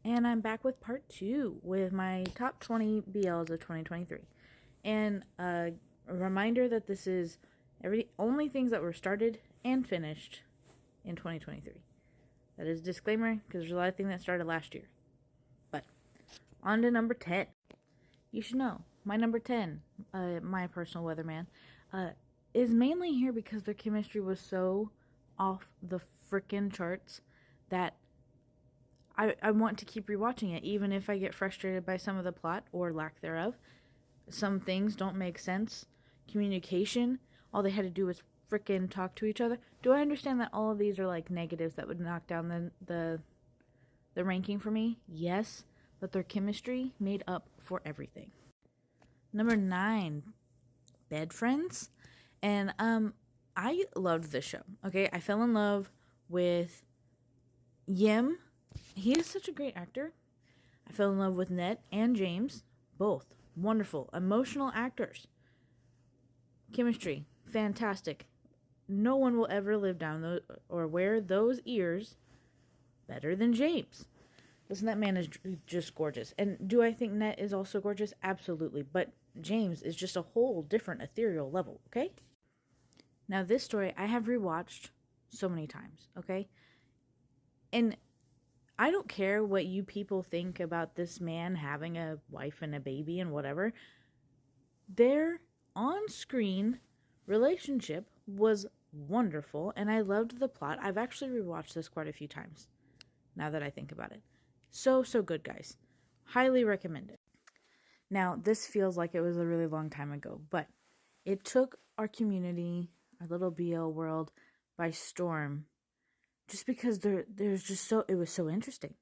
and I'm back with part 2 with my top 20 BLs of 2023. And a reminder that this is only things that were started and finished in 2023. That is a disclaimer because there's a lot of things that started last year. But on to number 10. You should know, my number 10, my personal Weatherman, is mainly here because their chemistry was so off the frickin' charts that I want to keep rewatching it, even if I get frustrated by some of the plot or lack thereof. Some things don't make sense. Communication, all they had to do was frickin' talk to each other. Do I understand that all of these are like negatives that would knock down the ranking for me? Yes, but their chemistry made up for everything. Number 9, Bed Friends. And I loved this show. Okay, I fell in love with Yim. He is such a great actor. I fell in love with Ned and James, both wonderful, emotional actors. Chemistry, fantastic. No one will ever live down those or wear those ears better than James. Listen, that man is just gorgeous. And do I think Ned is also gorgeous? Absolutely. But James is just a whole different ethereal level, okay? Now, this story I have rewatched so many times, okay? And I don't care what you people think about this man having a wife and a baby and whatever. Their on-screen relationship was wonderful, and I loved the plot. I've actually rewatched this quite a few times, now that I think about it. So good, guys. Highly recommend it. Now, this feels like it was a really long time ago, but it took our community, our little BL world, by storm. Just because there's just it was so interesting.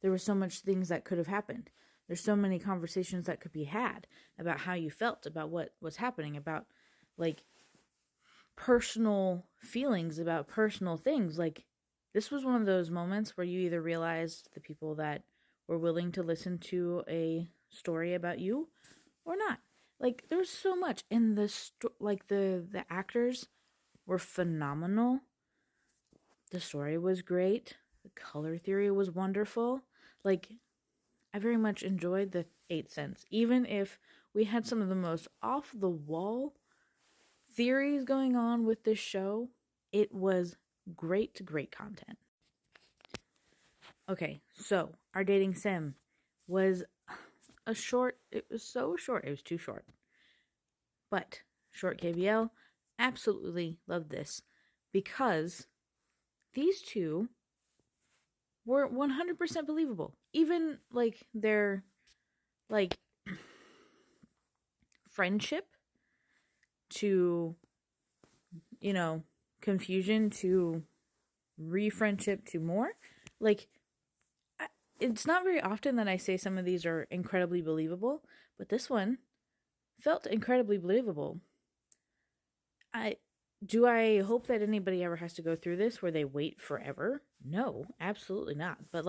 There were so much things that could have happened. There's so many conversations that could be had about how you felt, about what was happening, about like personal feelings, about personal things. Like, this was one of those moments where you either realized the people that were willing to listen to a story about you or not. Like, there was so much, and the actors were phenomenal. The story was great. The color theory was wonderful. Like, I very much enjoyed the 8th Sense. Even if we had some of the most off-the-wall theories going on with this show, it was great content. Okay, so our dating sim was it was so short. It was too short. But short KBL, absolutely loved this because these two were 100% believable. Even like their friendship to, confusion to re-friendship to more. Like, it's not very often that I say some of these are incredibly believable, but this one felt incredibly believable. Do I hope that anybody ever has to go through this where they wait forever? No, absolutely not. But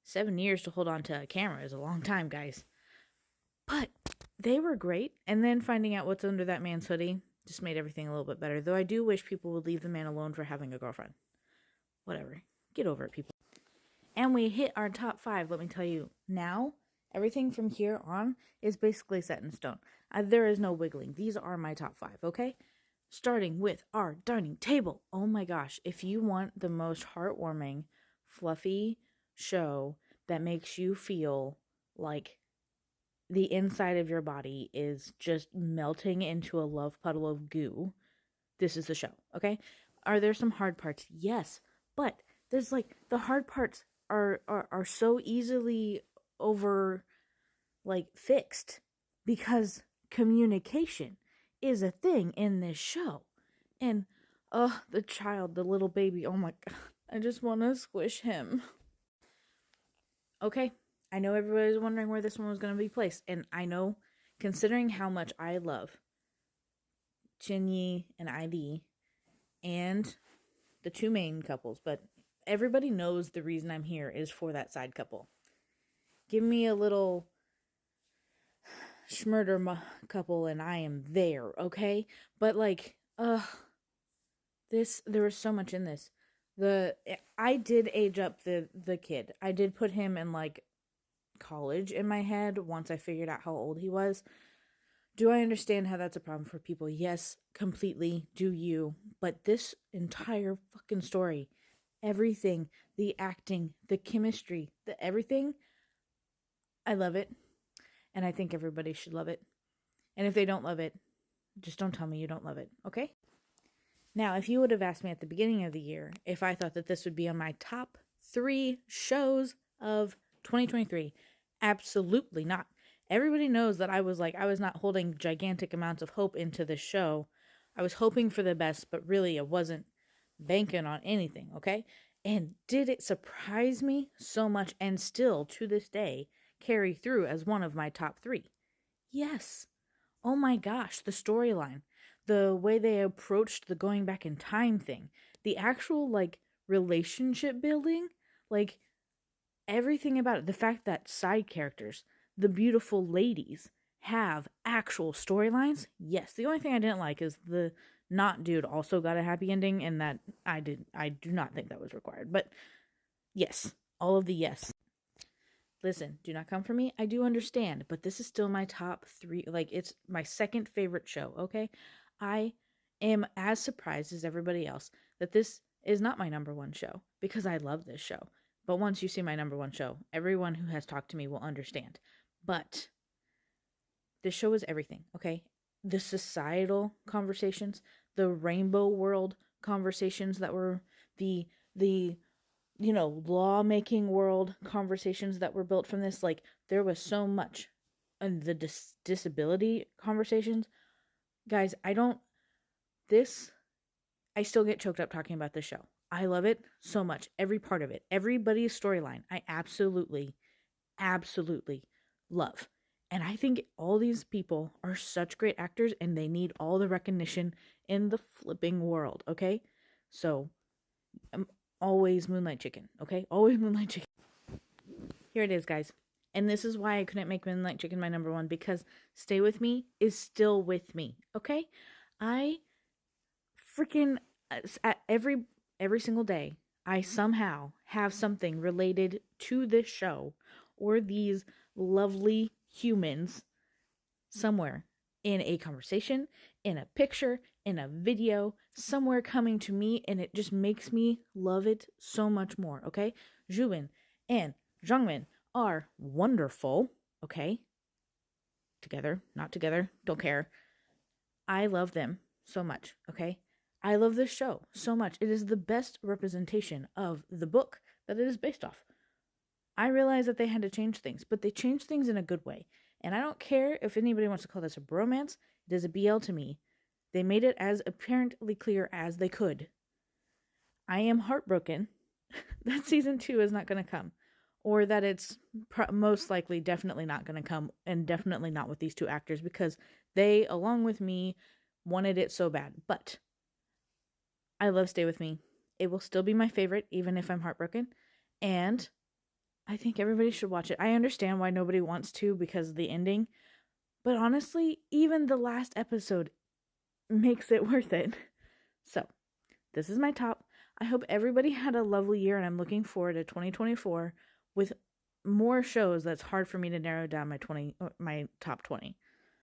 7 years to hold on to a camera is a long time, guys. But they were great. And then finding out what's under that man's hoodie just made everything a little bit better. Though I do wish people would leave the man alone for having a girlfriend. Whatever. Get over it, people. And we hit our top 5, let me tell you. Now, everything from here on is basically set in stone. There is no wiggling. These are my top 5, okay? Starting with our dining table. Oh my gosh. If you want the most heartwarming, fluffy show that makes you feel like the inside of your body is just melting into a love puddle of goo, this is the show, okay? Are there some hard parts? Yes. But there's the hard parts are so easily fixed because communication is a thing in this show. And the child, the little baby, oh my god, I just want to squish him. Okay, I know everybody's wondering where this one was going to be placed, and I know, considering how much I love Chinyi and ID and the 2 main couples, but everybody knows the reason I'm here is for that side couple. Give me a little schmurder couple and I am there, okay? But there was so much in this. I did age up the kid. I did put him in like college in my head once I figured out how old he was. Do I understand how that's a problem for people? Yes, completely. Do you? But this entire fucking story, everything, the acting, the chemistry, the everything, I love it. And I think everybody should love it. And if they don't love it, just don't tell me you don't love it, okay? Now, if you would have asked me at the beginning of the year if I thought that this would be on my top 3 shows of 2023, absolutely not. Everybody knows that I was not holding gigantic amounts of hope into this show. I was hoping for the best, but really it wasn't banking on anything, okay? And did it surprise me so much and still to this day carry through as one of my top 3? Yes. Oh my gosh, the storyline, the way they approached the going back in time thing, the actual like relationship building, like everything about it, the fact that side characters, the beautiful ladies, have actual storylines. Yes, the only thing I didn't like is the not dude also got a happy ending, and that I do not think that was required. But yes, all of the yes. Listen, do not come for me. I do understand, but this is still my top 3. Like, it's my second favorite show, okay? I am as surprised as everybody else that this is not my number 1 show because I love this show. But once you see my number 1 show, everyone who has talked to me will understand. But this show is everything, okay? The societal conversations, the rainbow world conversations that were the lawmaking world conversations that were built from this. Like, there was so much. And the disability conversations. Guys, I still get choked up talking about this show. I love it so much. Every part of it. Everybody's storyline. I absolutely love. And I think all these people are such great actors and they need all the recognition in the flipping world, okay? So, always Moonlight Chicken, okay? Always Moonlight Chicken. Here it is, guys. And this is why I couldn't make Moonlight Chicken my number 1, because Stay With Me is still with me, okay? I freaking every single day, I somehow have something related to this show or these lovely humans somewhere in a conversation, in a picture, in a video, somewhere coming to me, and it just makes me love it so much more, okay? Zhuin and Zhangmin are wonderful, okay? Together, not together, don't care. I love them so much, okay? I love this show so much. It is the best representation of the book that it is based off. I realize that they had to change things, but they changed things in a good way. And I don't care if anybody wants to call this a bromance. It is a BL to me. They made it as apparently clear as they could. I am heartbroken that season 2 is not going to come. Or that it's most likely definitely not going to come. And definitely not with these 2 actors. Because they, along with me, wanted it so bad. But I love Stay With Me. It will still be my favorite, even if I'm heartbroken. And I think everybody should watch it. I understand why nobody wants to because of the ending. But honestly, even the last episode makes it worth it. So, this is my top. I hope everybody had a lovely year, and I'm looking forward to 2024 with more shows that's hard for me to narrow down my top 20.